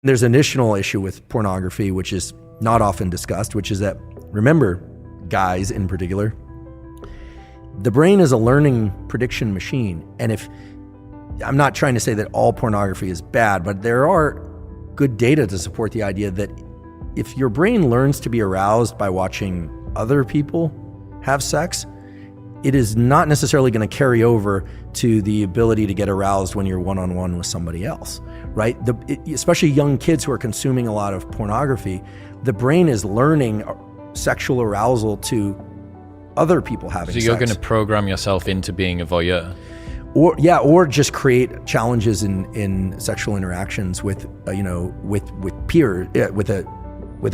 There's an additional issue with pornography, which is not often discussed, which is that, remember, guys in particular, the brain is a learning prediction machine. And I'm not trying to say that all pornography is bad, but there are good data to support the idea that if your brain learns to be aroused by watching other people have sex, it is not necessarily going to carry over to the ability to get aroused when you're one-on-one with somebody else, right? Especially young kids who are consuming a lot of pornography, the brain is learning sexual arousal to other people having sex. So you're going to program yourself into being a voyeur? Or just create challenges in sexual interactions with a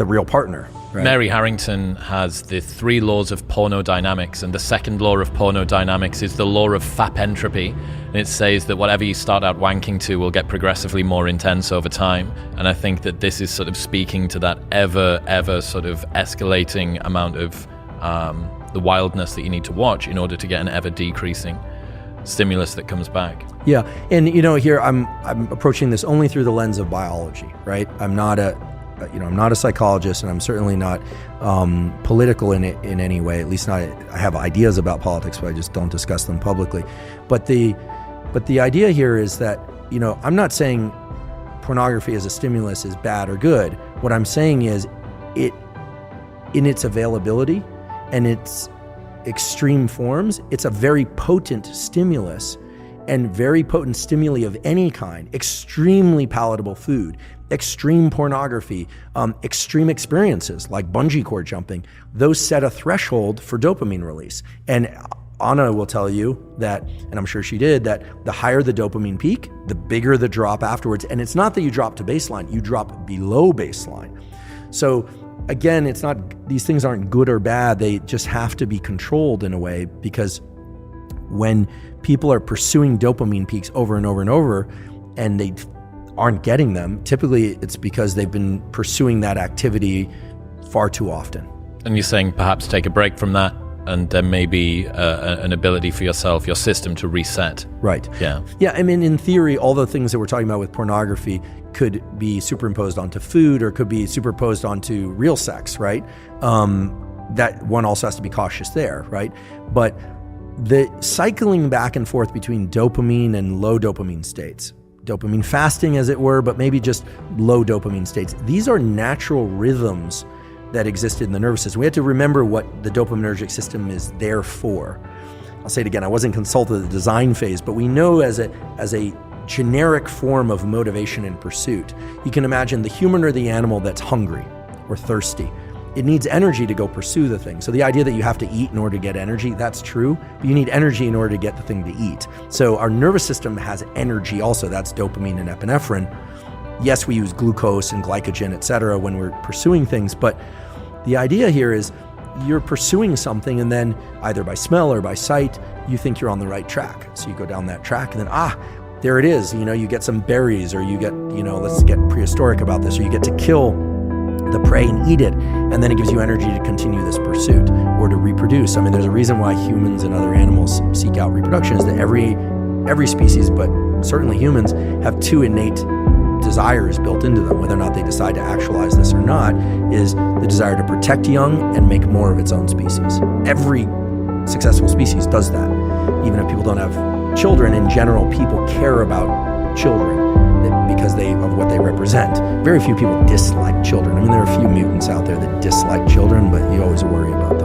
real partner. Right? Mary Harrington has the 3 laws of pornodynamics, and the second law of pornodynamics is the law of FAP entropy, and it says that whatever you start out wanking to will get progressively more intense over time. And I think that this is sort of speaking to that ever sort of escalating amount of the wildness that you need to watch in order to get an ever decreasing stimulus that comes back. Yeah, and here I'm approaching this only through the lens of biology, right? I'm not a psychologist, and I'm certainly not political in any way. At least not. I have ideas about politics, but I just don't discuss them publicly. But the idea here is that I'm not saying pornography as a stimulus is bad or good. What I'm saying is it, in its availability and its extreme forms, it's a very potent stimulus, and very potent stimuli of any kind, extremely palatable food, extreme pornography, extreme experiences like bungee cord jumping, those set a threshold for dopamine release. And Anna will tell you that, and I'm sure she did, that the higher the dopamine peak, the bigger the drop afterwards. And it's not that you drop to baseline, you drop below baseline. So again, it's not, these things aren't good or bad, they just have to be controlled in a way, because when people are pursuing dopamine peaks over and over and over and they aren't getting them, typically it's because they've been pursuing that activity far too often. And you're saying perhaps take a break from that, and there may be an ability for yourself, your system, to reset. Right. Yeah. Yeah, I mean, in theory, all the things that we're talking about with pornography could be superimposed onto food, or could be superimposed onto real sex, right? That one also has to be cautious there, right? But the cycling back and forth between dopamine and low dopamine states, dopamine fasting as it were, but maybe just low dopamine states, these are natural rhythms that existed in the nervous system. We have to remember what the dopaminergic system is there for. I'll say it again, I wasn't consulted at the design phase, but we know as a generic form of motivation and pursuit, you can imagine the human or the animal that's hungry or thirsty. It needs energy to go pursue the thing. So the idea that you have to eat in order to get energy, that's true, but you need energy in order to get the thing to eat. So our nervous system has energy also, that's dopamine and epinephrine. Yes, we use glucose and glycogen, et cetera, when we're pursuing things, but the idea here is you're pursuing something, and then either by smell or by sight, you think you're on the right track. So you go down that track, and then, there it is. You get some berries, or you get, let's get prehistoric about this, or you get to kill the prey and eat it, and then it gives you energy to continue this pursuit or to reproduce. I mean, there's a reason why humans and other animals seek out reproduction, is that every species, but certainly humans, have 2 innate desires built into them. Whether or not they decide to actualize this or not is the desire to protect young and make more of its own species. Every successful species does that. Even if people don't have children, in general, people care about children because of what they represent. Very few people dislike children. I mean, there are a few mutants out there that dislike children, but you always worry about them.